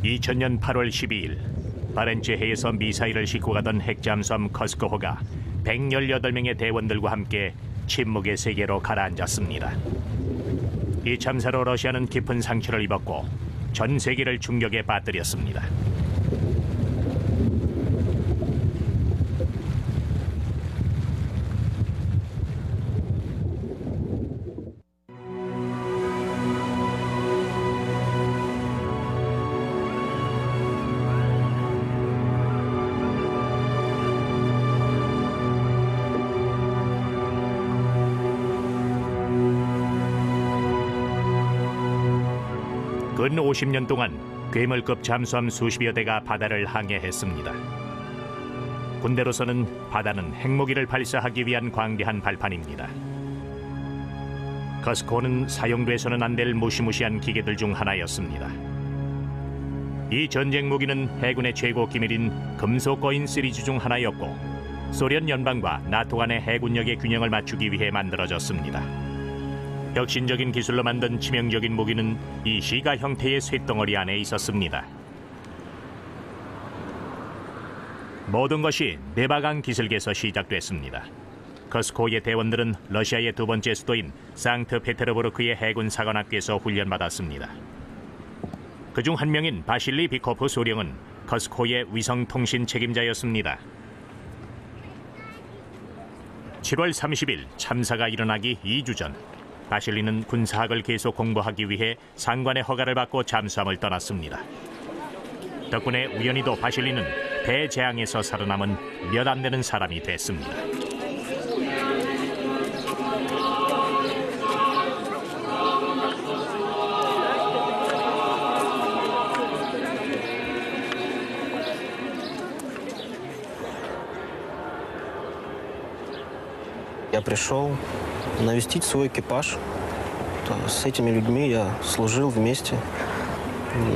2000년 8월 12일 바렌츠해에서 미사일을 싣고 가던 핵잠수함 커스코호가 118명의 대원들과 함께 침묵의 세계로 가라앉았습니다. 이 참사로 러시아는 깊은 상처를 입었고 전 세계를 충격에 빠뜨렸습니다. 근 50년 동안 괴물급 잠수함 수십여 대가 바다를 항해했습니다. 군대로서는 바다는 핵무기를 발사하기 위한 광대한 발판입니다. 커스코호는 사용돼서는 안 될 무시무시한 기계들 중 하나였습니다. 이 전쟁 무기는 해군의 최고 기밀인 금속거인 시리즈 중 하나였고 소련 연방과 나토 간의 해군력의 균형을 맞추기 위해 만들어졌습니다. 혁신적인 기술로 만든 치명적인 무기는 이 시가 형태의 쇳덩어리 안에 있었습니다. 모든 것이 네바강 기슭에서 시작됐습니다. 커스코호의 대원들은 러시아의 두 번째 수도인 상트페테르부르크의 해군 사관학교에서 훈련받았습니다. 그중 한 명인 바실리 비코프 소령은 커스코호의 위성통신 책임자였습니다. 7월 30일 참사가 일어나기 2주 전 바실리는 군사학을 계속 공부하기 위해 상관의 허가를 받고 잠수함을 떠났습니다. 덕분에 우연히도 바실리는 대재앙에서 살아남은 몇 안 되는 사람이 됐습니다. Я пришел навестить свой экипаж. С этими людьми я служил вместе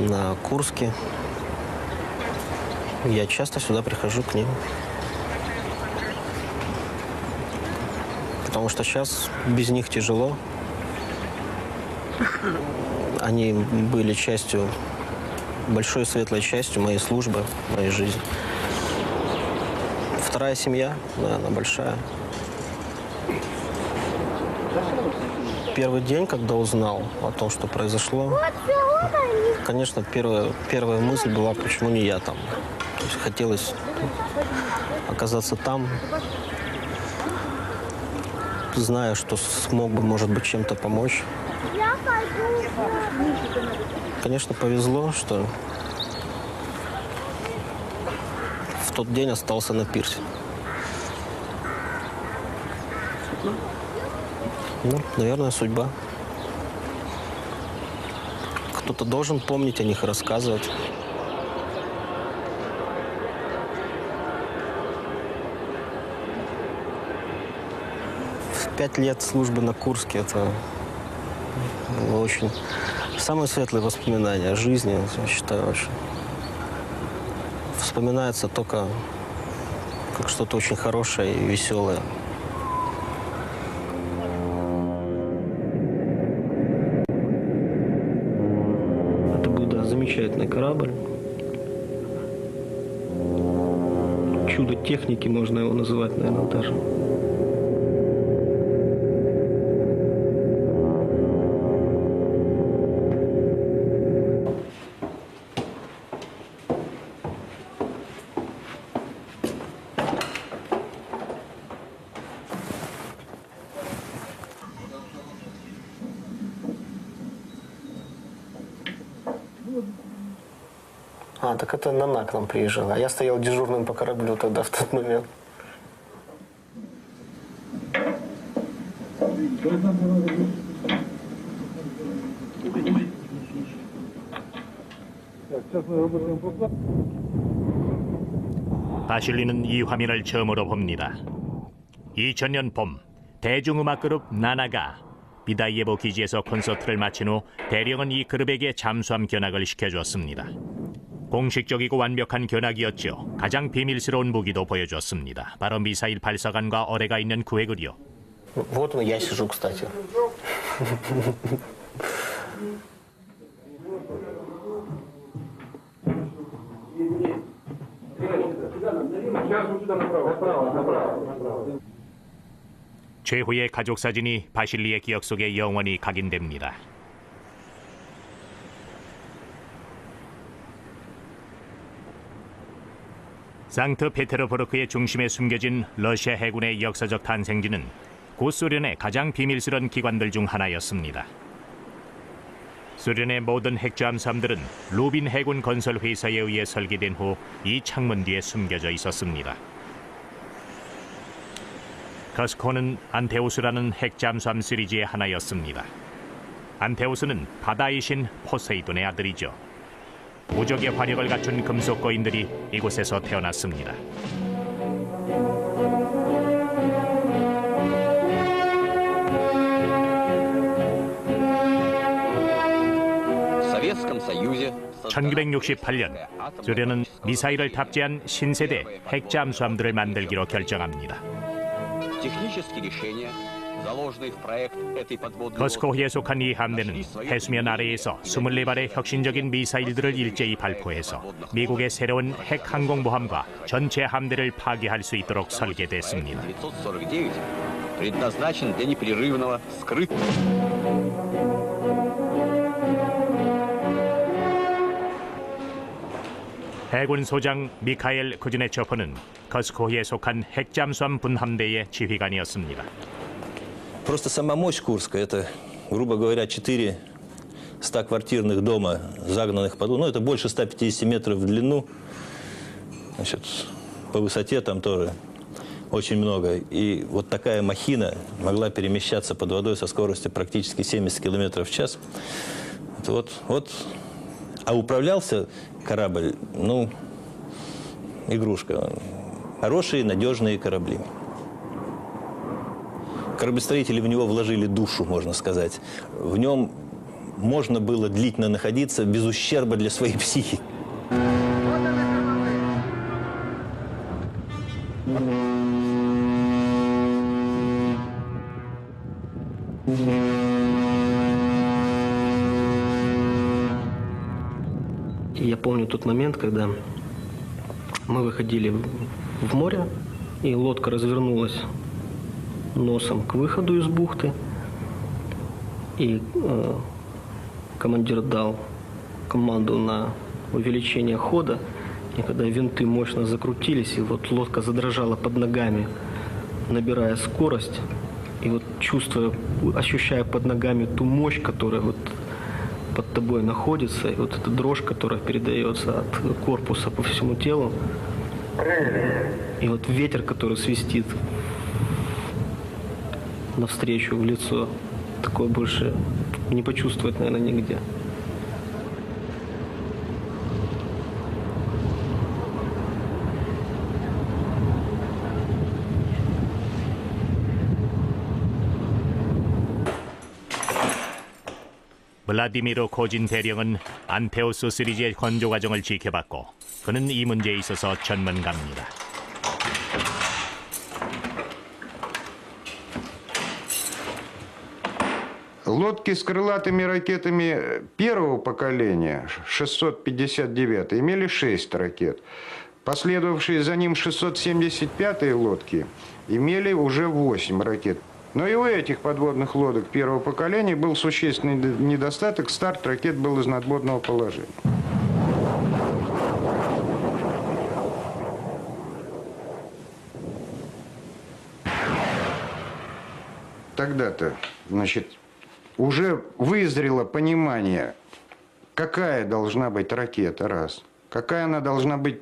на Курске. Я часто сюда прихожу к ним. Потому что сейчас без них тяжело. Они были частью, большой светлой частью моей службы, моей жизни. Вторая семья, да, она большая. Первый день, когда узнал о том, что произошло, конечно, первая мысль была, почему не я там. То есть хотелось оказаться там, зная, что смог бы, может быть, чем-то помочь. Конечно, повезло, что в тот день остался на пирсе. Ну, наверное, судьба. Кто-то должен помнить о них и рассказывать. В 5 лет службы на Курске это было очень... Самые светлые воспоминания о жизни, я считаю, очень. Вспоминается только как что-то очень хорошее и веселое. Замечательный корабль. Чудо техники, можно его называть, наверное, даже. А, так это Нана к нам приезжала. Я стоял дежурным по кораблю тогда, в тот момент. 바실리는 이 화면을 처음으로 봅니다. 2000년 봄 대중음악 그룹 나나가 비다이에보 기지에서 콘서트를 마친 후 대령은 이 그룹에게 잠수함 견학을 시켜주었습니다. 공식적이고 완벽한 견학이었죠. 가장 비밀스러운 무기도 보여줬습니다. 바로 미사일 발사관과 어뢰가 있는 구획을요. Вот я сижу, кстати. 최후의 가족 사진이 바실리의 기억 속에 영원히 각인됩니다. 상트페테르부르크의 중심에 숨겨진 러시아 해군의 역사적 탄생지는 구소련의 가장 비밀스러운 기관들 중 하나였습니다. 소련의 모든 핵잠수함들은 루빈 해군 건설 회사에 의해 설계된 후 이 창문 뒤에 숨겨져 있었습니다. 커스코는 안테우스라는 핵잠수함 시리즈의 하나였습니다. 안테우스는 바다의 신 포세이돈의 아들이죠. 무적의 화력을 갖춘 금속 거인들이 이곳에서 태어났습니다. Советском Союзе 1968년 소련은 미사일을 탑재한 신세대 핵잠수함들을 만들기로 결정합니다. технические решения, заложенные в проект этой подводной 커스코호에 속한 이 함대는 해수면 아래에서 24발의 혁신적인 미사일들을 일제히 발포해서 미국의 새로운 핵 항공모함과 전체 함대를 파괴할 수 있도록 설계됐습니다. 949 предназначен для непрерывного скрытного. 해군 소장 미카엘 쿠즈네초프는 커스코호에 속한 핵잠수함 분함대의 지휘관이었습니다. Просто сама мощь Курска, это, грубо говоря, 4 100-квартирных дома, загнанных под... Ну, это больше 150 метров в длину. Значит, по высоте там тоже очень много. И вот такая махина могла перемещаться под водой со скоростью практически 70 километров в час. Вот. А управлялся корабль, ну, игрушка. Хорошие, надежные корабли. Кораблестроители в него вложили душу, можно сказать. В нем можно было длительно находиться без ущерба для своей психики. Я помню тот момент, когда мы выходили в море, и лодка развернулась носом к выходу из бухты, и командир дал команду на увеличение хода, и когда винты мощно закрутились, и вот лодка задрожала под ногами, набирая скорость, и вот ощущая под ногами ту мощь, которая вот под тобой находится, и вот эта дрожь, которая передается от корпуса по всему телу, и вот ветер, который свистит навстречу в лицо, такое больше не почувствовать, наверное, нигде. 블라디미르 코진 대령은 안테우스 시리즈의 건조 과정을 지켜봤고 그는 이 문제에 있어서 전문가입니다. Лодки с крылатыми ракетами первого поколения, 659, имели 6 ракет. Последовавшие за ним 675-е лодки имели уже 8 ракет. Но и у этих подводных лодок первого поколения был существенный недостаток. Старт ракет был из надводного положения. Тогда-то, значит, уже вызрело понимание, какая должна быть ракета, раз, какая она должна быть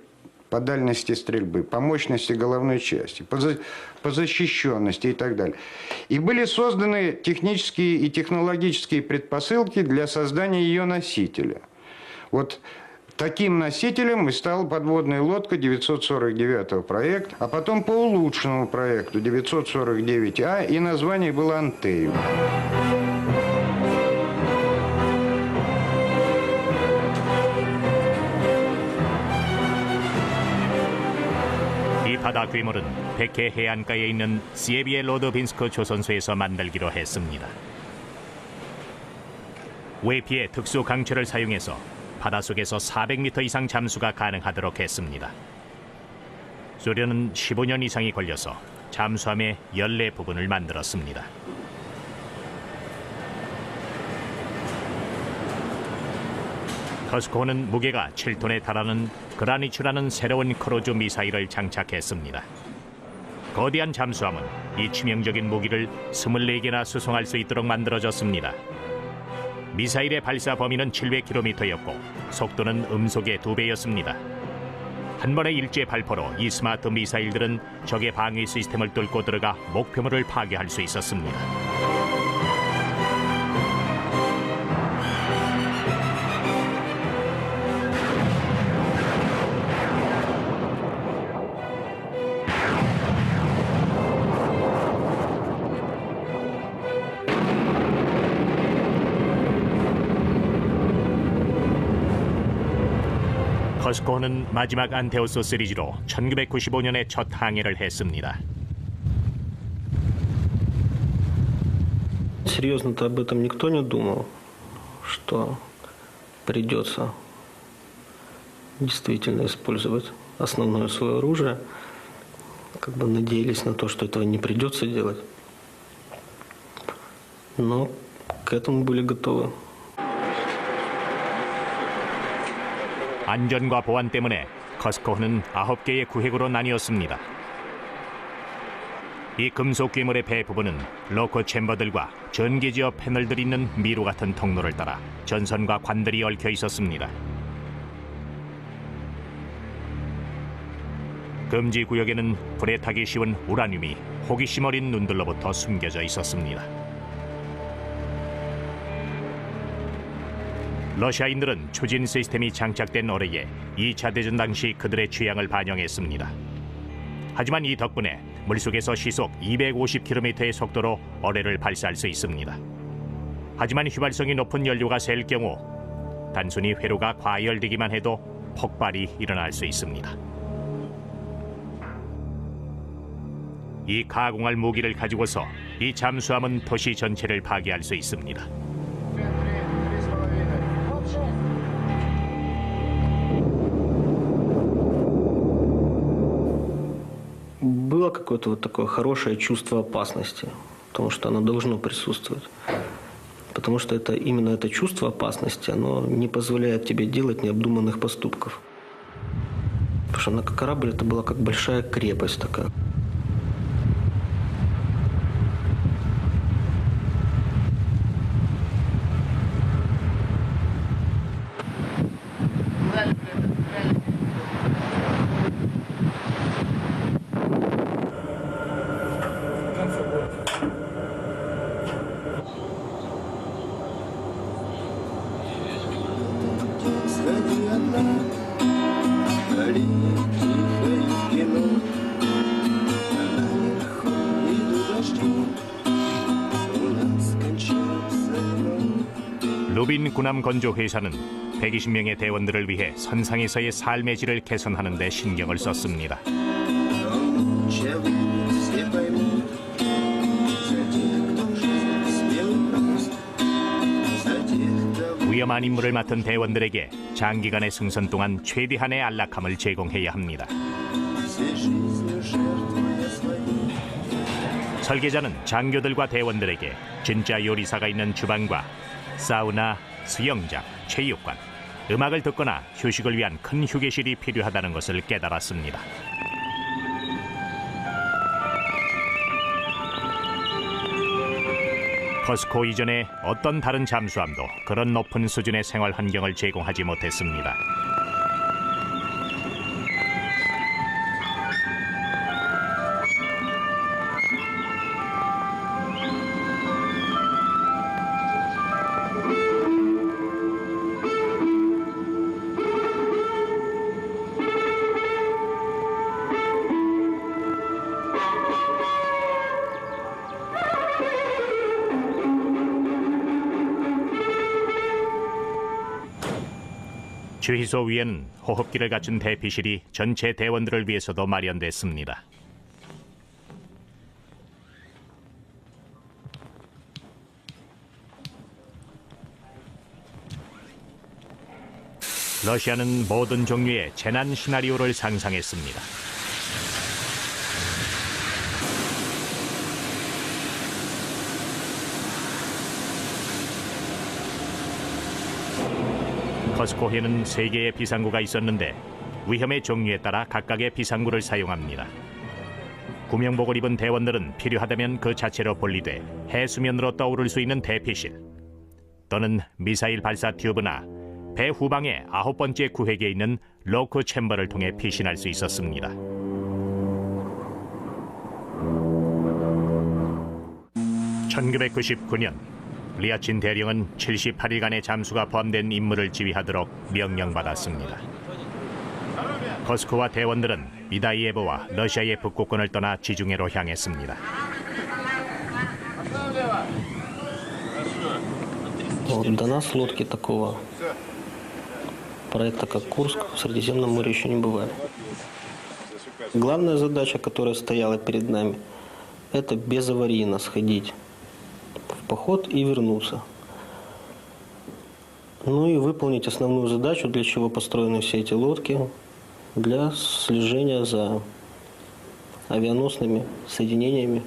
по дальности стрельбы, по мощности головной части, по защищенности и так далее. И были созданы технические и технологические предпосылки для создания ее носителя. Вот таким носителем и стала подводная лодка 949 проекта, а потом по улучшенному проекту 949А, и название было «Антею». 이 바다 괴물은 백해 해안가에 있는 시에비에 로드빈스크 조선소에서 만들기로 했습니다. 외피의 특수 강철을 사용해서 바닷속에서 400m 이상 잠수가 가능하도록 했습니다. 소련은 15년 이상이 걸려서 잠수함의 연례 부분을 만들었습니다. 커스코는 무게가 7톤에 달하는 그라니츠라는 새로운 크루즈 미사일을 장착했습니다. 거대한 잠수함은 이 치명적인 무기를 24개나 수송할 수 있도록 만들어졌습니다. 미사일의 발사 범위는 700km였고 속도는 음속의 2배였습니다. 한 번의 일제 발포로 이 스마트 미사일들은 적의 방위 시스템을 뚫고 들어가 목표물을 파괴할 수 있었습니다. 커스코는 마지막 안테오스 시리즈로 1995년에 첫 항해를 했습니다. Серьезно-то об этом никто не думал, что придется действительно использовать основное свое оружие. Как бы надеялись на то, что этого не придется делать. Но к этому были готовы. 안전과 보안 때문에 커스코는 9개의 구획으로 나뉘었습니다. 이 금속 괴물의 배 부분은 로커 챔버들과 전기지어 패널들이 있는 미로 같은 통로를 따라 전선과 관들이 얽혀 있었습니다. 금지 구역에는 불에 타기 쉬운 우라늄이 호기심 어린 눈들로부터 숨겨져 있었습니다. 러시아인들은 추진 시스템이 장착된 어뢰에 2차 대전 당시 그들의 취향을 반영했습니다. 하지만 이 덕분에 물속에서 시속 250km의 속도로 어뢰를 발사할 수 있습니다. 하지만 휘발성이 높은 연료가 셀 경우 단순히 회로가 과열되기만 해도 폭발이 일어날 수 있습니다. 이 가공할 무기를 가지고서 이 잠수함은 도시 전체를 파괴할 수 있습니다. Было какое-то вот такое хорошее чувство опасности, потому что оно должно присутствовать. Потому что это именно это чувство опасности, оно не позволяет тебе делать необдуманных поступков. Потому что на корабль это была как большая крепость такая. 루빈 군함 건조 회사는 120명의 대원들을 위해 선상에서의 삶의 질을 개선하는 데 신경을 썼습니다. 위험한 임무를 맡은 대원들에게 장기간의 승선 동안 최대한의 안락함을 제공해야 합니다. 설계자는 장교들과 대원들에게 진짜 요리사가 있는 주방과 사우나, 수영장, 체육관, 음악을 듣거나 휴식을 위한 큰 휴게실이 필요하다는 것을 깨달았습니다. 커스코 이전에 어떤 다른 잠수함도 그런 높은 수준의 생활 환경을 제공하지 못했습니다. 주희소 위에는 호흡기를 갖춘 대피실이 전체 대원들을 위해서도 마련됐습니다. 러시아는 모든 종류의 재난 시나리오를 상상했습니다. 커스코해는 3개의 비상구가 있었는데 위험의 종류에 따라 각각의 비상구를 사용합니다. 구명복을 입은 대원들은 필요하다면 그 자체로 분리돼 해수면으로 떠오를 수 있는 대피실 또는 미사일 발사 튜브나 배 후방의 9번째 구획에 있는 로크 챔버를 통해 피신할 수 있었습니다. 1999년 리아친 대령은 78일간의 잠수가 포함된 임무를 지휘하도록 명령받았습니다. 커스코와 대원들은 미다이에보와 러시아의 북극권을 떠나 지중해로 향했습니다. До нас лодки такого проекта, как Курск, в Средиземном море еще не бывает. Главная задача, которая стояла перед нами, это безаварийно сходить в поход и вернуться. Ну и выполнить основную задачу, для чего построены все эти лодки, для слежения за авианосными соединениями,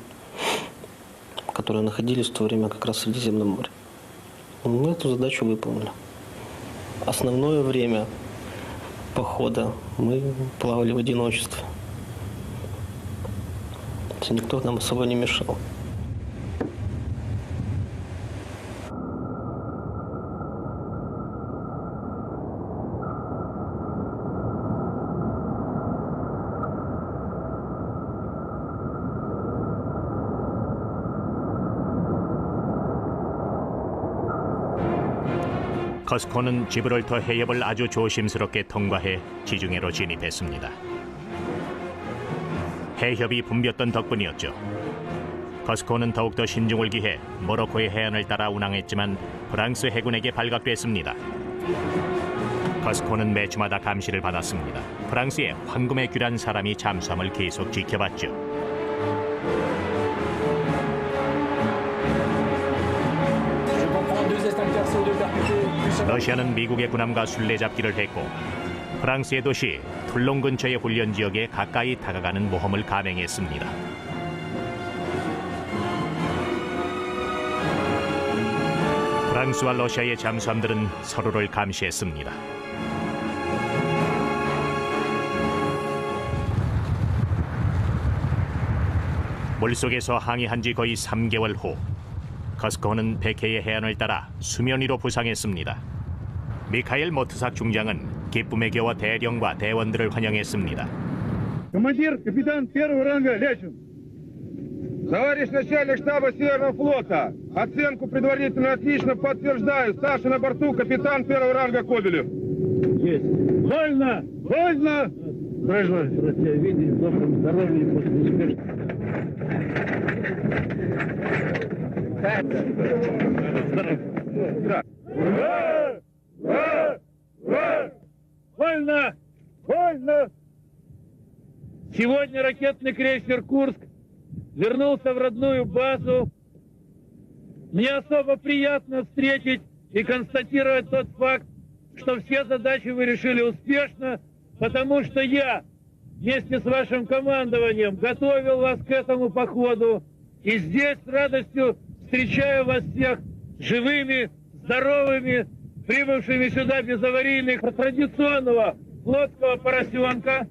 которые находились в то время как раз в Средиземном море. Мы эту задачу выполнили. Основное время похода мы плавали в одиночестве. Никто нам особо не мешал. 커스코는 지브롤터 해협을 아주 조심스럽게 통과해 지중해로 진입했습니다. 해협이 붐볐던 덕분이었죠. 커스코는 더욱더 신중을 기해 모로코의 해안을 따라 운항했지만 프랑스 해군에게 발각됐습니다. 커스코는 매주마다 감시를 받았습니다. 프랑스의 황금에 귀란 사람이 잠수함을 계속 지켜봤죠. 러시아는 미국의 군함과 술래잡기를 했고 프랑스의 도시 툴롱 근처의 훈련 지역에 가까이 다가가는 모험을 감행했습니다. 프랑스와 러시아의 잠수함들은 서로를 감시했습니다. 물속에서 항해한 지 거의 3개월 후 커스코는 백해의 해안을 따라 수면 위로 부상했습니다. 미카엘 모트삭 중장은 기쁨에 겨워 대령과 대원들을 환영했습니다. Командир, капитан первого ранга Лячин. Товарищ начальник штаба Северного флота, оценку предварительно отлично подтверждаю. Старший на борту капитан первого ранга Кобелев. Есть. Вольно! Вольно! Дрожжа, рад тебя видеть, в добром здоровье после успешного. Вольно! Вольно! Сегодня ракетный крейсер «Курск» вернулся в родную базу. Мне особо приятно встретить и констатировать тот факт, что все задачи вы решили успешно, потому что я вместе с вашим командованием готовил вас к этому походу. И здесь с радостью встречаю вас всех живыми, здоровыми, прибывшими сюда без аварийных традиционного флотского поросенка.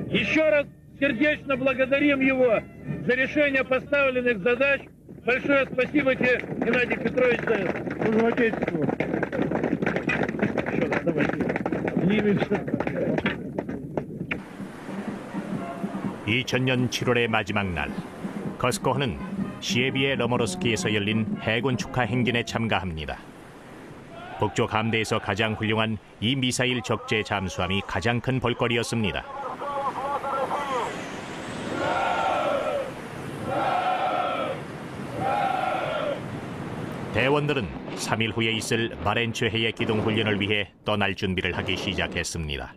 Еще раз сердечно благодарим его за решение поставленных задач. Большое спасибо тебе, Геннадий Петрович, за службу Отечеству. Еще раз давайте. 2000년 7월의 마지막 날, 커스코호는 시에비의 러모로스키에서 열린 해군 축하 행진에 참가합니다. 북쪽 함대에서 가장 훌륭한 이 미사일 적재 잠수함이 가장 큰 볼거리였습니다. 대원들은 3일 후에 있을 바렌츠해의 기동 훈련을 위해 떠날 준비를 하기 시작했습니다.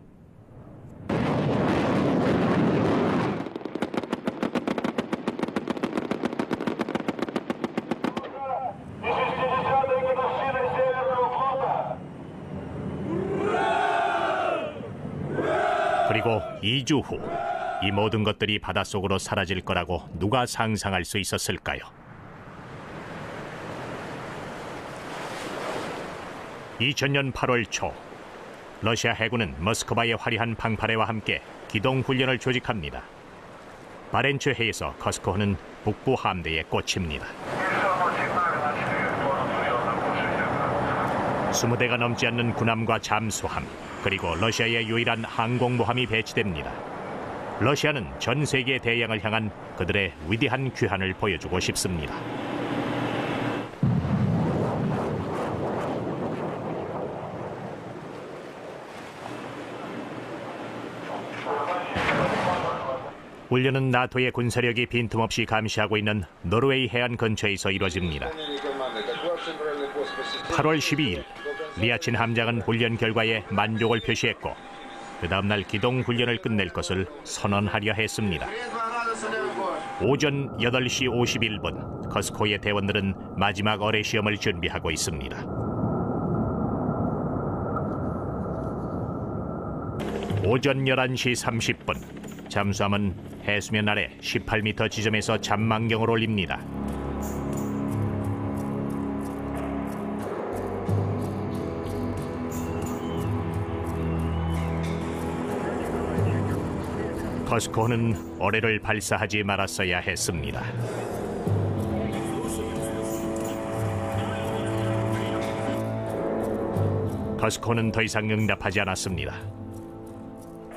그리고 2주 후 이 모든 것들이 바닷속으로 사라질 거라고 누가 상상할 수 있었을까요? 2000년 8월 초 러시아 해군은 모스크바의 화려한 방파레와 함께 기동 훈련을 조직합니다. 바렌츠 해에서 커스코호는 북부 함대에 꽂힙니다. 20대가 넘지 않는 군함과 잠수함, 그리고 러시아의 유일한 항공모함이 배치됩니다. 러시아는 전 세계 대양을 향한 그들의 위대한 규한을 보여주고 싶습니다. 훈련은 나토의 군사력이 빈틈없이 감시하고 있는 노르웨이 해안 근처에서 이루어집니다. 8월 12일, 리아친 함장은 훈련 결과에 만족을 표시했고 그 다음날 기동 훈련을 끝낼 것을 선언하려 했습니다. 오전 8시 51분, 커스코의 대원들은 마지막 어뢰 시험을 준비하고 있습니다. 오전 11시 30분, 잠수함은 해수면 아래 18m 지점에서 잠망경을 올립니다. 커스코호는 어뢰를 발사하지 말았어야 했습니다. 커스코호는 더 이상 응답하지 않았습니다.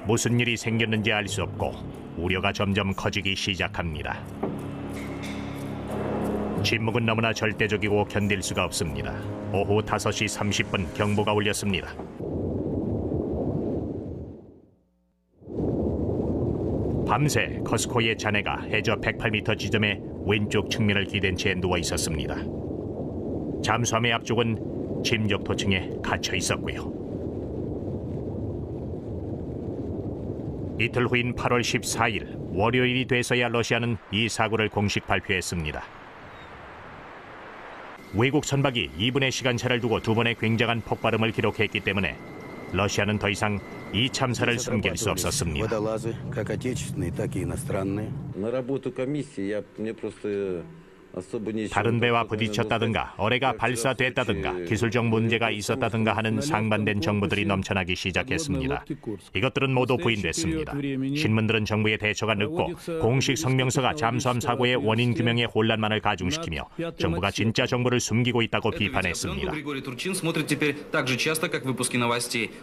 무슨 일이 생겼는지 알 수 없고 우려가 점점 커지기 시작합니다. 침묵은 너무나 절대적이고 견딜 수가 없습니다. 오후 5시 30분 경보가 울렸습니다. 밤새 커스코의 자네가 해저 108m 지점의 왼쪽 측면을 기댄 채 누워 있었습니다. 잠수함의 앞쪽은 짐적 도층에 갇혀 있었고요. 이틀 후인 8월 14일 월요일이 돼서야 러시아는 이 사고를 공식 발표했습니다. 외국 선박이 2분의 시간차를 두고 두 번의 굉장한 폭발음을 기록했기 때문에 러시아는 더 이상 이 참사를 숨길 수 없었습니다. 다른 배와 부딪혔다든가 어뢰가 발사됐다든가 기술적 문제가 있었다든가 하는 상반된 정보들이 넘쳐나기 시작했습니다. 이것들은 모두 부인됐습니다. 신문들은 정부의 대처가 늦고 공식 성명서가 잠수함 사고의 원인 규명에 혼란만을 가중시키며 정부가 진짜 정보를 숨기고 있다고 비판했습니다.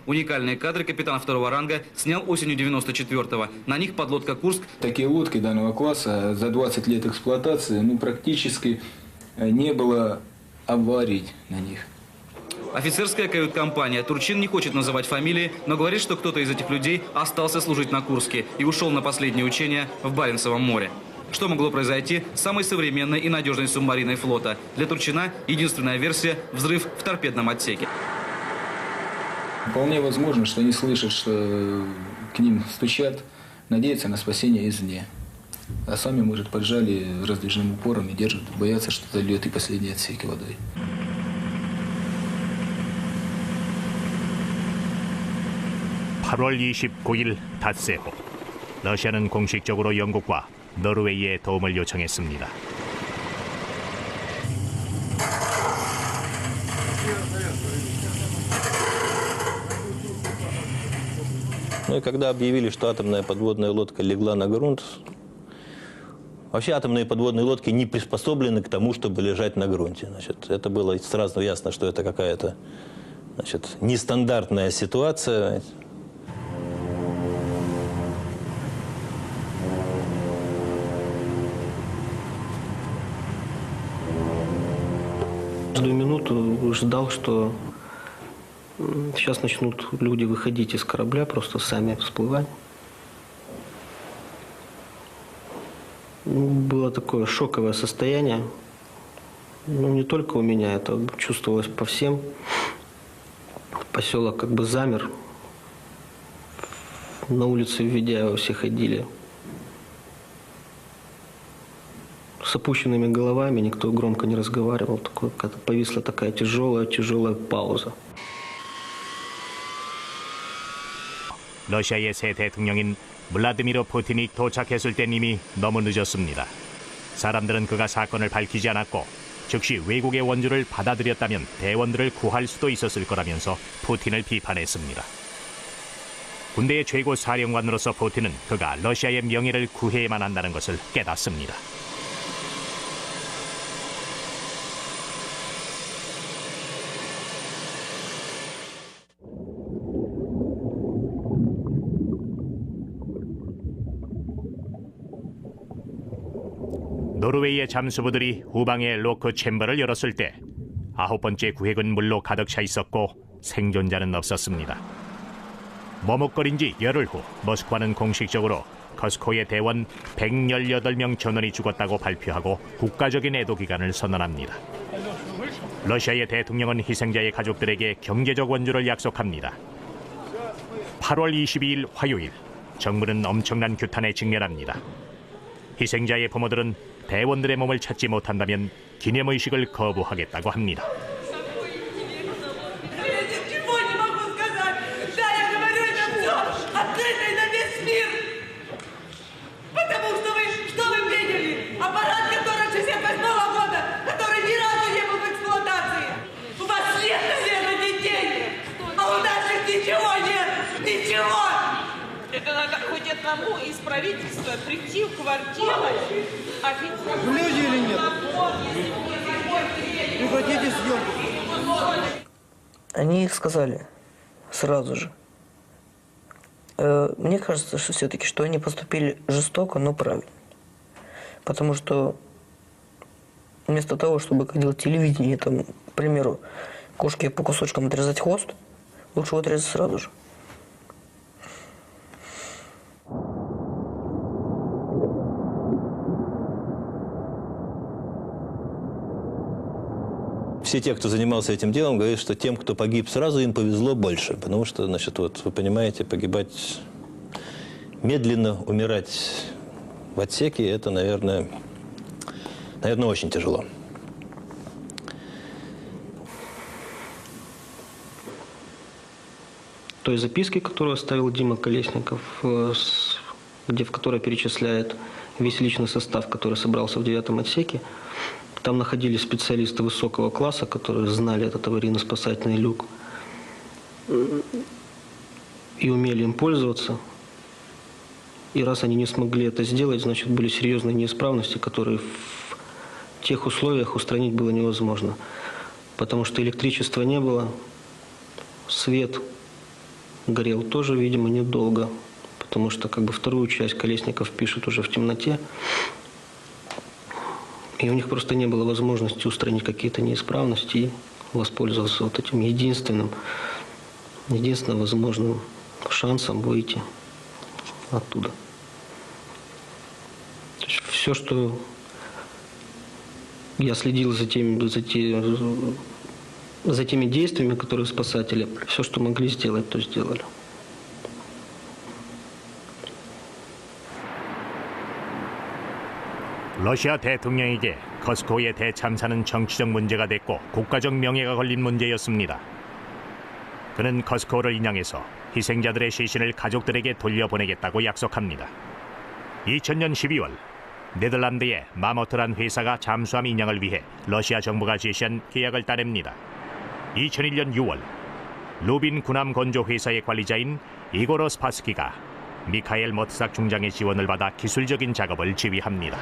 Уникальные кадры капитана второго ранга снял осенью 94-го. На них подлодка «Курск». Такие лодки данного класса за 20 лет эксплуатации практически не было аварий на них. Офицерская кают-компания «Турчин» не хочет называть фамилии, но говорит, что кто-то из этих людей остался служить на Курске и ушел на последние учения в Баренцевом море. Что могло произойти с самой современной и надежной субмариной флота? Для «Турчина» единственная версия – взрыв в торпедном отсеке. Вполне возможно, что они слышат, что к ним стучат, надеются на спасение извне. А сами, может, поджали раздвижным упором и держат, боятся, что зальет и последние отсеки водой. (8월 29일) 닷새호, 러시아는 공식적으로 영국과 노르웨이의 도움을 요청했습니다. Ну и когда объявили, что атомная подводная лодка легла на грунт, вообще атомные подводные лодки не приспособлены к тому, чтобы лежать на грунте. Значит, это было сразу ясно, что это какая-то, значит, нестандартная ситуация. Каждую минуту ждал, что сейчас начнут люди выходить из корабля, просто сами всплывать. Было такое шоковое состояние. Ну, не только у меня, это чувствовалось по всем. Поселок как бы замер. На улице Введяева все ходили с опущенными головами, никто громко не разговаривал. Повисла такая тяжелая пауза. 러시아의 새 대통령인 블라디미르 푸틴이 도착했을 땐 이미 너무 늦었습니다. 사람들은 그가 사건을 밝히지 않았고 즉시 외국의 원조를 받아들였다면 대원들을 구할 수도 있었을 거라면서 푸틴을 비판했습니다. 군대의 최고 사령관으로서 푸틴은 그가 러시아의 명예를 구해야만 한다는 것을 깨닫습니다. 노르웨이의 잠수부들이 후방의 로크 챔버를 열었을 때 9번째 구획은 물로 가득 차 있었고 생존자는 없었습니다. 머뭇거린 지 열흘 후 모스크바는 공식적으로 커스코의 대원 118명 전원이 죽었다고 발표하고 국가적인 애도 기간을 선언합니다. 러시아의 대통령은 희생자의 가족들에게 경제적 원조를 약속합니다. 8월 22일 화요일, 정부는 엄청난 규탄에 직면합니다. 희생자의 부모들은 대원들의 몸을 찾지 못한다면 기념의식을 거부하겠다고 합니다. Это надо хоть одному из правительства прийти в квартиру официально. Вы люди или нет? Прекратите съемку. Они сказали сразу же. Мне кажется, что все-таки, что они поступили жестоко, но правильно. Потому что вместо того, чтобы, как делать телевидение, там, к примеру, кошке по кусочкам отрезать хвост, лучше его отрезать сразу же. Все те, кто занимался этим делом, говорят, что тем, кто погиб сразу, им повезло больше. Потому что, значит, вот вы понимаете, погибать, медленно умирать в отсеке, это, наверное, очень тяжело. Той записке, которую оставил Дима Колесников, в которой перечисляет весь личный состав, который собрался в 9-м отсеке, там находились специалисты высокого класса, которые знали этот аварийно-спасательный люк и умели им пользоваться. И раз они не смогли это сделать, значит, были серьезные неисправности, которые в тех условиях устранить было невозможно. Потому что электричества не было, свет горел тоже, видимо, недолго, потому что как бы вторую часть Колесников пишет уже в темноте. И у них просто не было возможности устранить какие-то неисправности и воспользоваться вот этим единственным возможным шансом выйти оттуда. То есть все, что я следил за теми действиями, которые спасатели, все, что могли сделать, то сделали. 러시아 대통령에게 커스코의 대참사는 정치적 문제가 됐고 국가적 명예가 걸린 문제였습니다. 그는 커스코를 인양해서 희생자들의 시신을 가족들에게 돌려보내겠다고 약속합니다. 2000년 12월 네덜란드의 마모트란 회사가 잠수함 인양을 위해 러시아 정부가 제시한 계약을 따냅니다. 2001년 6월 루빈 군함 건조 회사의 관리자인 이고르 스파스키가 미카엘 모트삭 중장의 지원을 받아 기술적인 작업을 지휘합니다.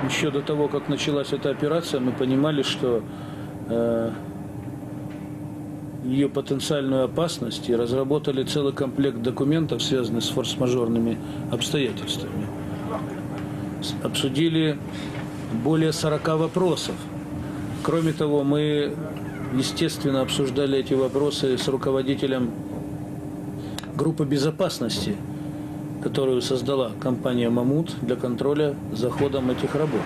Еще до того, как началась эта операция, мы понимали, что ее потенциальную опасность, и разработали целый комплект документов, связанных с форс-мажорными обстоятельствами. Обсудили более 40 вопросов. Кроме того, мы, естественно, обсуждали эти вопросы с руководителем группы безопасности, которую создала компания «Мамут» для контроля за ходом этих работ.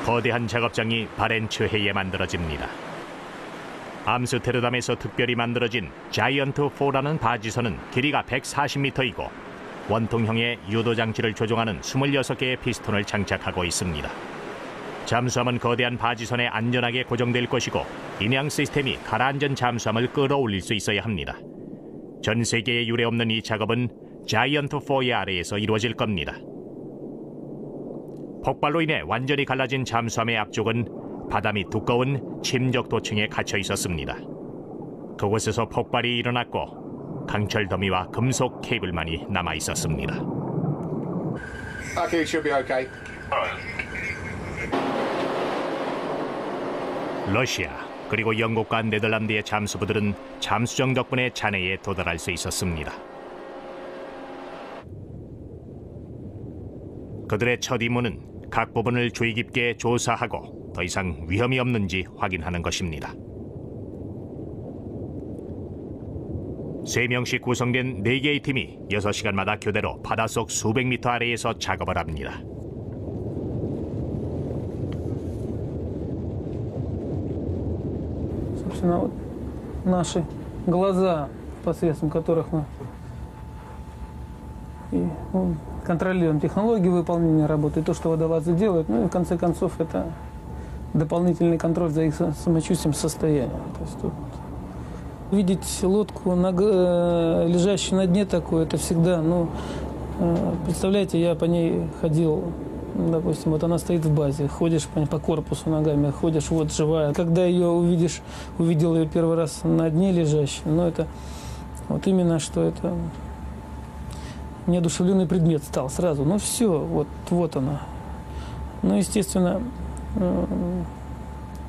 거대한 작업장이 바렌츠해에 만들어집니다. 암스테르담에서 특별히 만들어진 자이언트4라는 바지선은 길이가 140m이고 원통형의 유도장치를 조종하는 26개의 피스톤을 장착하고 있습니다. 잠수함은 거대한 바지선에 안전하게 고정될 것이고 인양 시스템이 가라앉은 잠수함을 끌어올릴 수 있어야 합니다. 전 세계에 유례없는 이 작업은 자이언트4의 아래에서 이루어질 겁니다. 폭발로 인해 완전히 갈라진 잠수함의 앞쪽은 바다 밑 두꺼운 침적 도층에 갇혀 있었습니다. 그곳에서 폭발이 일어났고 강철 더미와 금속 케이블만이 남아 있었습니다. Okay, it should be okay. 러시아 그리고 영국과 네덜란드의 잠수부들은 잠수정 덕분에 잔해에 도달할 수 있었습니다. 그들의 첫 임무는 각 부분을 주의 깊게 조사하고 더 이상 위험이 없는지 확인하는 것입니다. 3명씩 구성된 4개의 팀이 6시간마다 교대로 바닷속 수백 미터 아래에서 작업을 합니다. Собственно, вот наши глаза, посредством которых мы контролируем технологию выполнения работы, и то, что водолазы делают, ну и в конце концов это дополнительный контроль за их самочувствием, состоянием. То есть тут видеть лодку, лежащую на дне такой, это всегда, представляете, я по ней ходил, допустим, вот она стоит в базе, ходишь по корпусу ногами, ходишь, вот живая. Когда ее увидел ее первый раз на дне лежащей, это вот именно, что это неодушевленный предмет стал сразу. Ну все, вот она. Ну, естественно,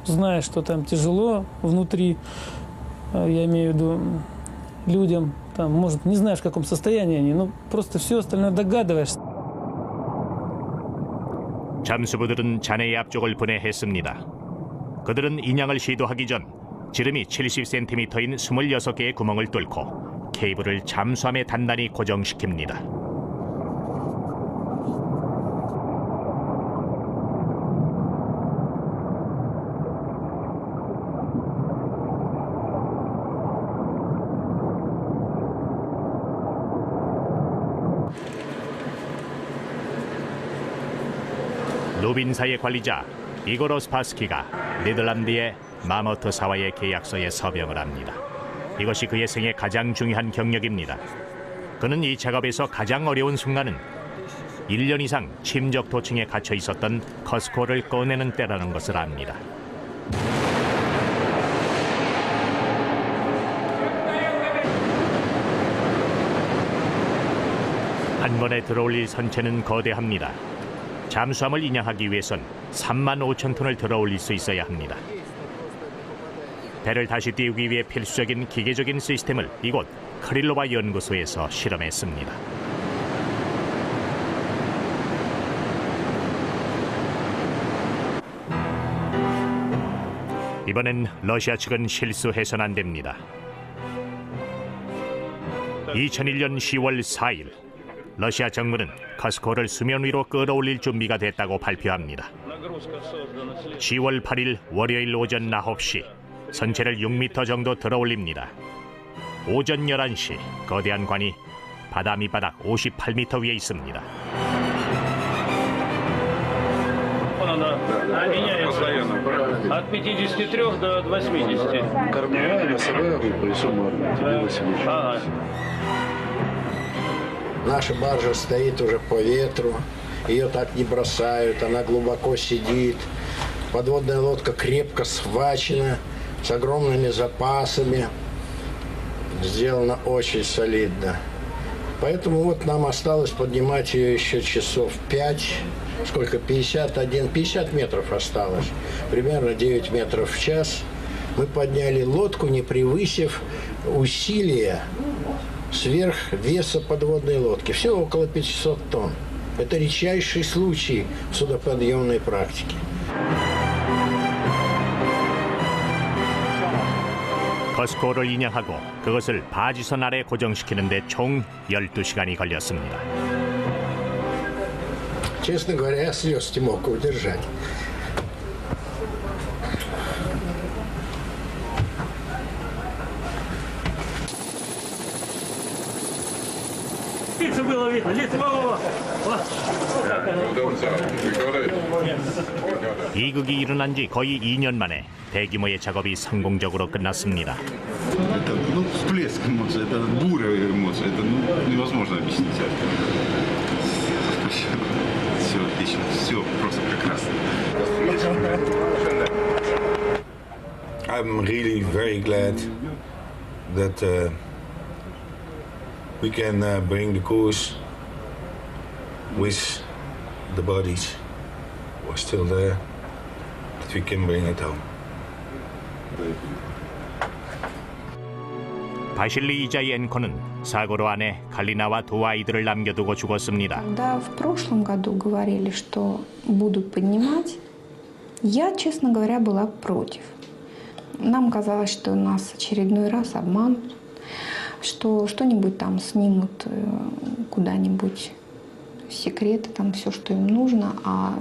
зная, что там тяжело внутри, я имею в виду людям, там, может, не знаешь, в каком состоянии они, но просто все остальное догадываешься. 잠수부들은 잔해의 앞쪽을 분해했습니다. 그들은 인양을 시도하기 전 지름이 70cm인 26개의 구멍을 뚫고 케이블을 잠수함에 단단히 고정시킵니다. 루빈사의 관리자 이고르 스파스키가 네덜란드의 마머트사와의 계약서에 서명을 합니다. 이것이 그의 생애 가장 중요한 경력입니다. 그는 이 작업에서 가장 어려운 순간은 1년 이상 침적 도층에 갇혀 있었던 커스코를 꺼내는 때라는 것을 압니다. 한 번에 들어올릴 선체는 거대합니다. 잠수함을 인양하기 위해선 3만 5천 톤을 들어올릴 수 있어야 합니다. 배를 다시 띄우기 위해 필수적인 기계적인 시스템을 이곳 크릴로바 연구소에서 실험했습니다. 이번엔 러시아 측은 실수해선 안 됩니다. 2001년 10월 4일 러시아 정부는 커스코를 수면 위로 끌어올릴 준비가 됐다고 발표합니다. 10월 8일 월요일 오전 9시 선체를 6m 정도 들어올립니다. 오전 11시 거대한 관이 바다 밑바닥 58m 위에 있습니다. От 53 до 80. Наша баржа стоит уже по ветру, ее так не бросают, она глубоко сидит. Подводная лодка крепко схвачена, с огромными запасами, сделана очень солидно. Поэтому вот нам осталось поднимать ее еще часов 5, сколько, 50 метров осталось, примерно 9 метров в час. Мы подняли лодку, не превысив усилия сверх веса подводной лодки. Всего около 500 тонн. Это редчайший случай в судоподъемной практике. 커스코를 인양하고 그것을 바지선 아래 고정시키는 데 총 12시간이 걸렸습니다. Честно говоря, я слез не мог удержать. Лица было видно, лица. 이극이 일어난 지 거의 2년 만에 대규모의 작업이 성공적으로 끝났습니다. Это, всплеск эмоций, это буря эмоций, это невозможно объяснить. Все отлично, все просто прекрасно. I'm really very glad that we can bring the Kursk with the bodies who are still there, that we can bring it home. 바실리 이자이엔코는 사고로 안에 갈리나와 두 아이들을 남겨두고 죽었습니다. Когда в прошлом году говорили, что будут поднимать, я, честно говоря, была против. Нам казалось, что нас очередной раз обманут, что что-нибудь там снимут куда-нибудь, секреты, там все, что им нужно, а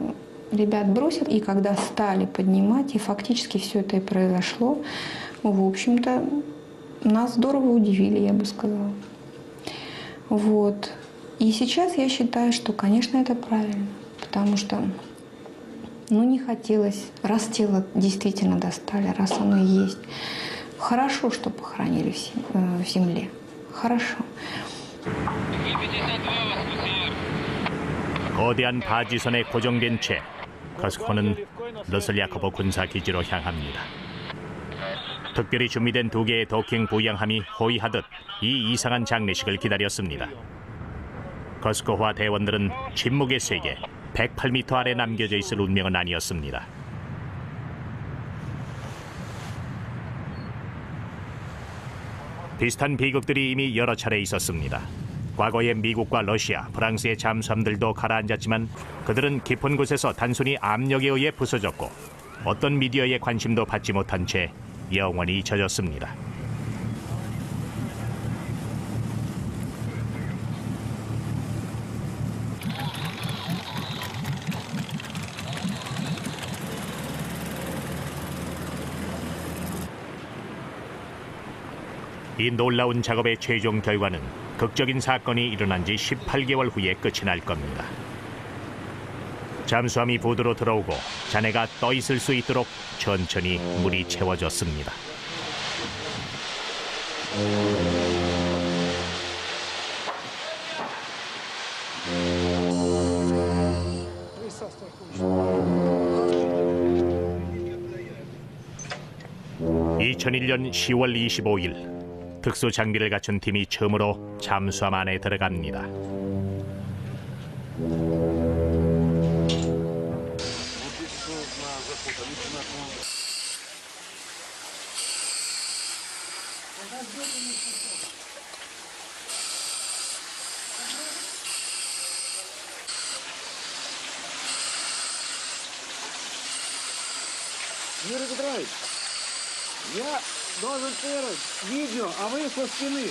ребят бросят. И когда стали поднимать, и фактически все это и произошло, в общем-то, нас здорово удивили, я бы сказала. Вот. И сейчас я считаю, что, конечно, это правильно, потому что, не хотелось, раз тело действительно достали, раз оно есть. Хорошо, что похоронили в земле. Хорошо. 거대한 바지선에 고정된 채 커스코는 러슬야코브 군사기지로 향합니다. 특별히 준비된 두 개의 도킹 부양함이 호위하듯 이 이상한 장례식을 기다렸습니다. 커스코와 대원들은 침묵의 세계 108m 아래 남겨져 있을 운명은 아니었습니다. 비슷한 비극들이 이미 여러 차례 있었습니다. 과거에 미국과 러시아, 프랑스의 잠수함들도 가라앉았지만 그들은 깊은 곳에서 단순히 압력에 의해 부서졌고 어떤 미디어의 관심도 받지 못한 채 영원히 잊혀졌습니다. 이 놀라운 작업의 최종 결과는 극적인 사건이 일어난 지 18개월 후에 끝이 날 겁니다. 잠수함이 부두로 들어오고 잔해가 떠 있을 수 있도록 천천히 물이 채워졌습니다. (2001년 10월 25일) 특수 장비를 갖춘 팀이 처음으로 잠수함 안에 들어갑니다. Юрий Петрович, я должен первым видео, а вы со спины.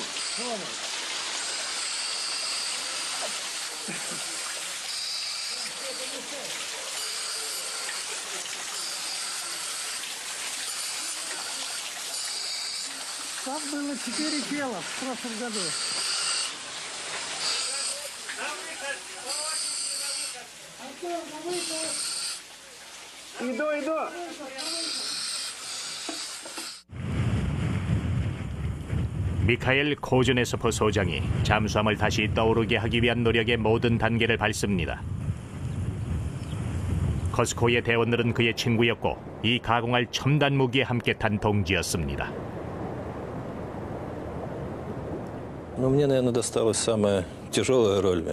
Там было 4 тела в прошлом году. Иду. 미카엘 코즈네소프 소장이 잠수함을 다시 떠오르게 하기 위한 노력의 모든 단계를 밟습니다. 커스코의 대원들은 그의 친구였고 이 가공할 첨단 무기에 함께 탄 동지였습니다. Мне, наверное, досталась самая тяжелая роль.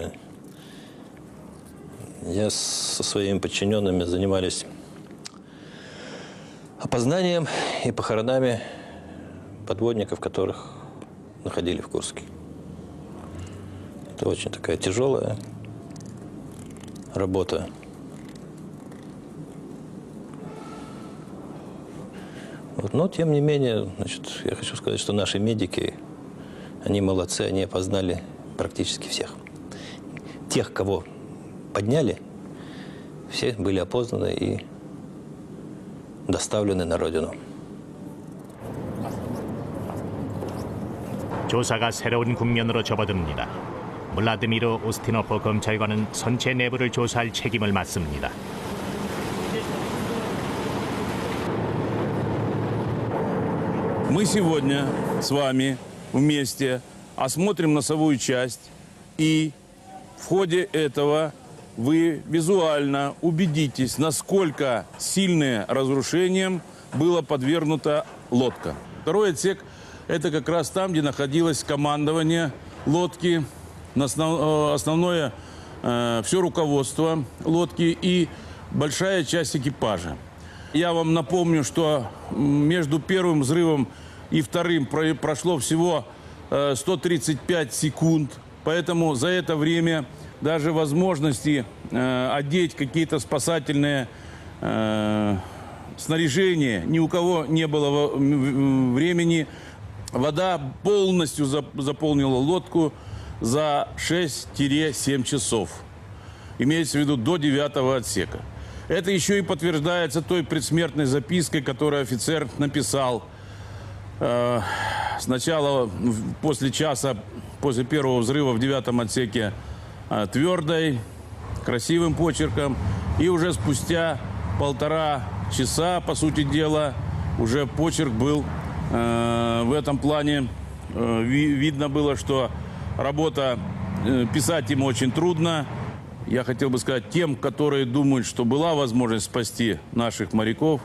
Я со своими подчиненными занимались опознанием и похоронами подводников, которых находили в Курске. Это очень такая тяжелая работа. Но, тем не менее, я хочу сказать, что наши медики, они молодцы, они опознали практически всех. Тех, кого подняли, все были опознаны и доставлены на родину. 조사가 새로운 국면으로 접어듭니다. 블라드미르 우스티노프 검찰관은 선체 내부를 조사할 책임을 맡습니다. Мы сегодня с вами вместе осмотрим носовую часть, и в ходе этого вы визуально убедитесь, насколько сильным разрушением была подвергнута лодка. Второй отсек – это как раз там, где находилось командование лодки, основное все руководство лодки и большая часть экипажа. Я вам напомню, что между первым взрывом и вторым прошло всего 135 секунд, поэтому за это время даже возможности одеть какие-то спасательные снаряжения ни у кого не было времени. Вода полностью заполнила лодку за 6-7 часов. Имеется в виду до 9-го отсека. Это еще и подтверждается той предсмертной запиской, которую офицер написал. Сначала после часа, после первого взрыва в 9-м отсеке твердой, красивым почерком. И уже спустя 1,5 часа, по сути дела, уже почерк был в этом плане. Видно было, что работа, писать ему очень трудно. Я хотел бы сказать тем, которые думают, что была возможность спасти наших моряков,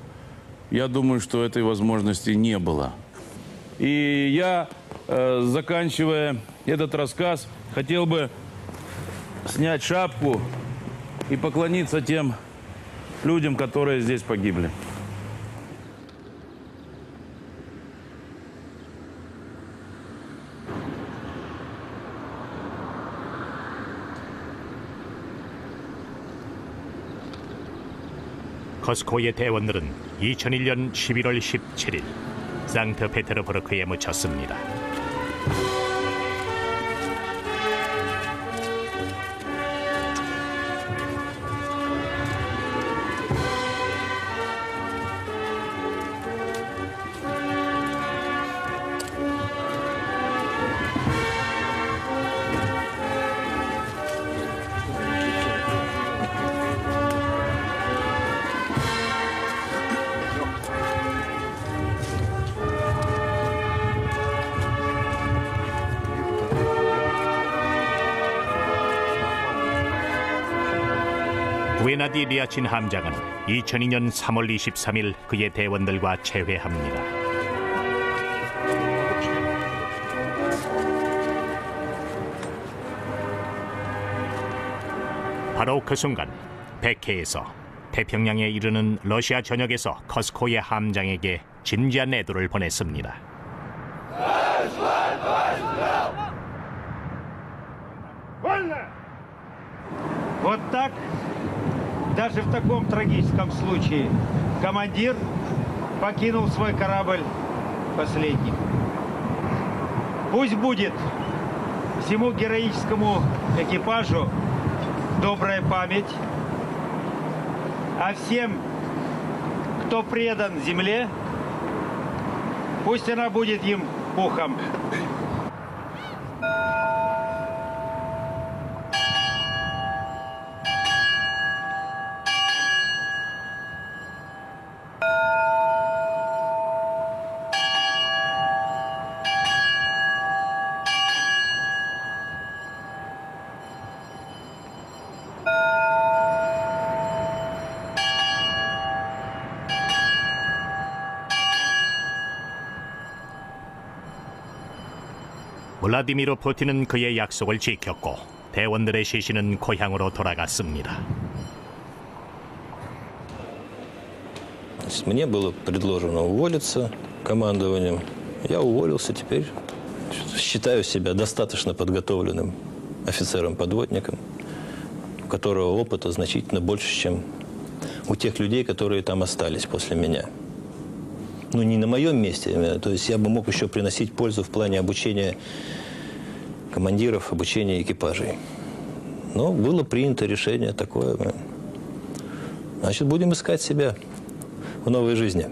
я думаю, что этой возможности не было. И я, заканчивая этот рассказ, хотел бы снять шапку и поклониться тем людям, которые здесь погибли. 커스코의 대원들은 2001년 11월 17일 상트페테르부르크에 묻혔습니다. 부에나디 리아친 함장은 2002년 3월 23일 그의 대원들과 재회합니다. 바로 그 순간 백해에서 태평양에 이르는 러시아 전역에서 커스코의 함장에게 진지한 애도를 보냈습니다. Вот так, даже в таком трагическом случае, командир покинул свой корабль последним. Пусть будет всему героическому экипажу добрая память, а всем, кто предан земле, пусть она будет им пухом. 블라디미르 푸틴은 그의 약속을 지켰고 대원들의 시신은 고향으로 돌아갔습니다. Мне было предложено уволиться командованием. Я уволился теперь. Считаю себя достаточно подготовленным офицером-подводником, у которого опыта значительно больше, чем у тех людей, которые там остались после меня. Ну, не на моем месте. То есть я бы мог еще приносить пользу в плане обучения командиров, обучения экипажей. Но было принято решение такое. Значит, будем искать себя в новой жизни.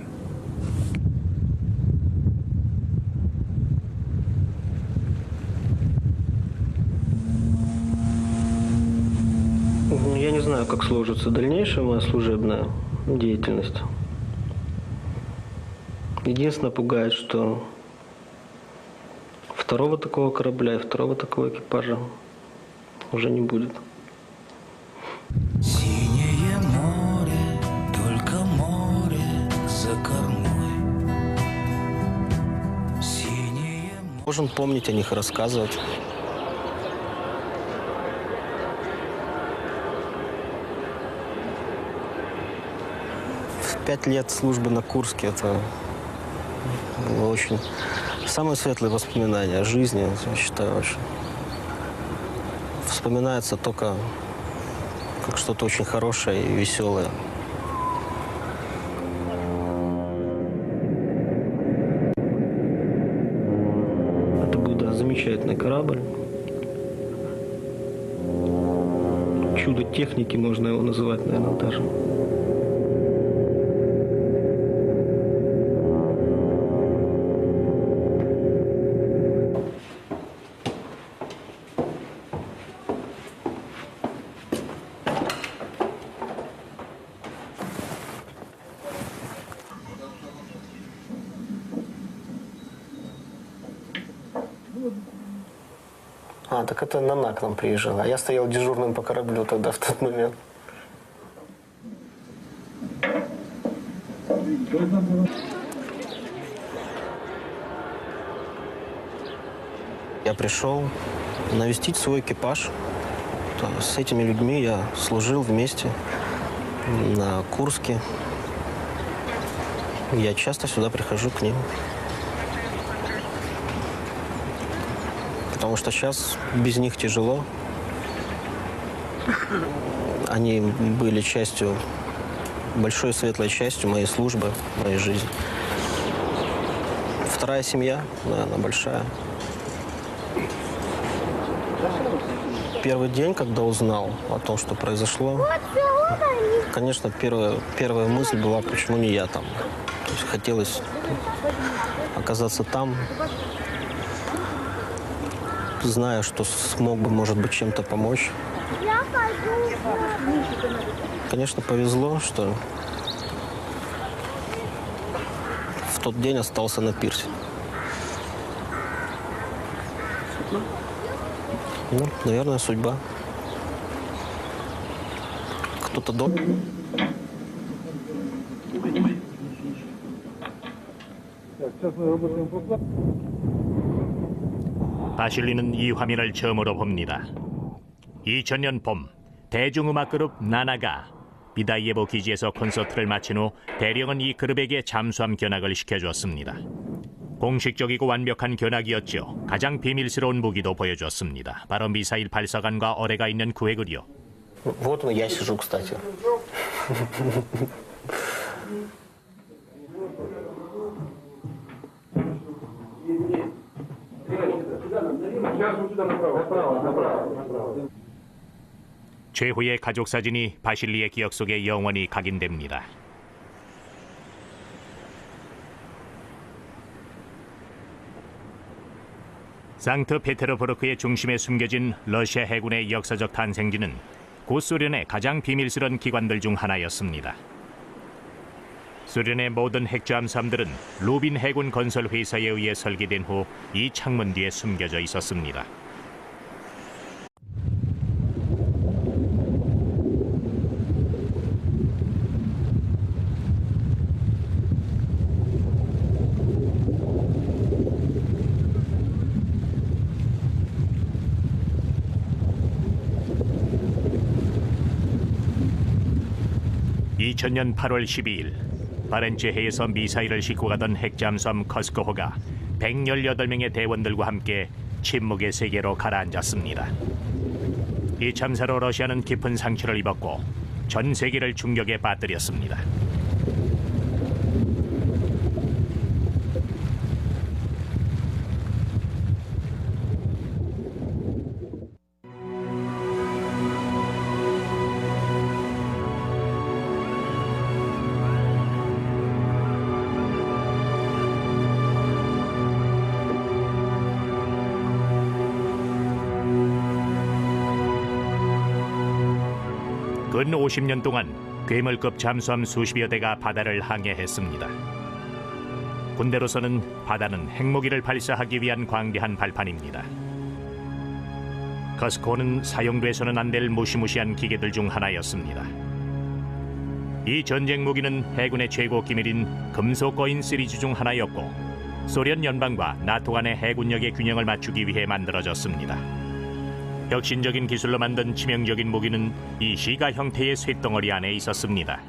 Я не знаю, как сложится дальнейшая моя служебная деятельность. Единственное пугает, что второго такого корабля и второго такого экипажа уже не будет. Синее море, только море за кормой. Синее Должен помнить о них и рассказывать. В 5 лет службы на Курске это было очень самые светлые воспоминания о жизни, я считаю, очень. Вспоминается только как что-то очень хорошее и веселое. Это был, да, замечательный корабль. Чудо техники можно его называть, наверное, даже. А, так это Нана к нам приезжала. А я стоял дежурным по кораблю тогда, в тот момент. Я пришел навестить свой экипаж. С этими людьми я служил вместе на Курске. Я часто сюда прихожу к ним. Потому что сейчас без них тяжело. Они были частью, большой светлой частью моей службы, моей жизни. Вторая семья, наверное, большая. Первый день, когда узнал о том, что произошло, конечно, первая мысль была, почему не я там. То есть хотелось оказаться там, зная, что смог бы, может быть, чем-то помочь. Конечно, повезло, что в тот день остался на пирсе. Ну, наверное, судьба. Кто-то должен. 바실리는 이 화면을 처음으로 봅니다. 2000년 봄 대중음악 그룹 나나가 비다이에보 기지에서 콘서트를 마친 후 대령은 이 그룹에게 잠수함 견학을 시켜주었습니다. 공식적이고 완벽한 견학이었죠. 가장 비밀스러운 무기도 보여주었습니다. 바로 미사일 발사관과 어뢰가 있는 구획을요. Вот я сижу, кстати. 최후의 가족 사진이 바실리의 기억 속에 영원히 각인됩니다. 상트페테르부르크의 중심에 숨겨진 러시아 해군의 역사적 탄생지는 구소련의 가장 비밀스러운 기관들 중 하나였습니다. 소련의 모든 핵잠수함들은 루빈 해군 건설 회사에 의해 설계된 후 이 창문 뒤에 숨겨져 있었습니다. (2000년 8월 12일) 바렌츠해에서 미사일을 싣고 가던 핵잠수함 커스코호가 118명의 대원들과 함께 침묵의 세계로 가라앉았습니다. 이 참사로 러시아는 깊은 상처를 입었고 전 세계를 충격에 빠뜨렸습니다. 근 50년 동안 괴물급 잠수함 수십여 대가 바다를 항해했습니다. 군대로서는 바다는 핵무기를 발사하기 위한 광대한 발판입니다. 커스코는 사용돼서는 안 될 무시무시한 기계들 중 하나였습니다. 이 전쟁 무기는 해군의 최고 기밀인 금속 거인 시리즈 중 하나였고 소련 연방과 나토 간의 해군력의 균형을 맞추기 위해 만들어졌습니다. 혁신적인 기술로 만든 치명적인 무기는 이 시가 형태의 쇳덩어리 안에 있었습니다.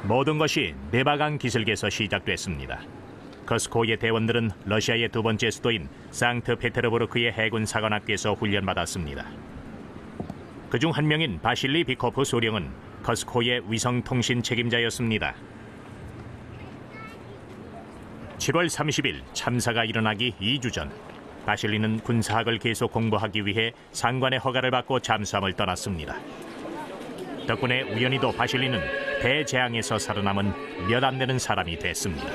모든 것이 네바강 기슭에서 시작됐습니다. 커스코의 대원들은 러시아의 두 번째 수도인 상트페테르부르크의 해군 사관학교에서 훈련받았습니다. 그중 한 명인 바실리 비코프 소령은 커스코의 위성통신 책임자였습니다. 7월 30일 참사가 일어나기 2주 전, 바실리는 군사학을 계속 공부하기 위해 상관의 허가를 받고 잠수함을 떠났습니다. 덕분에 우연히도 바실리는 대재앙에서 살아남은 몇 안 되는 사람이 됐습니다.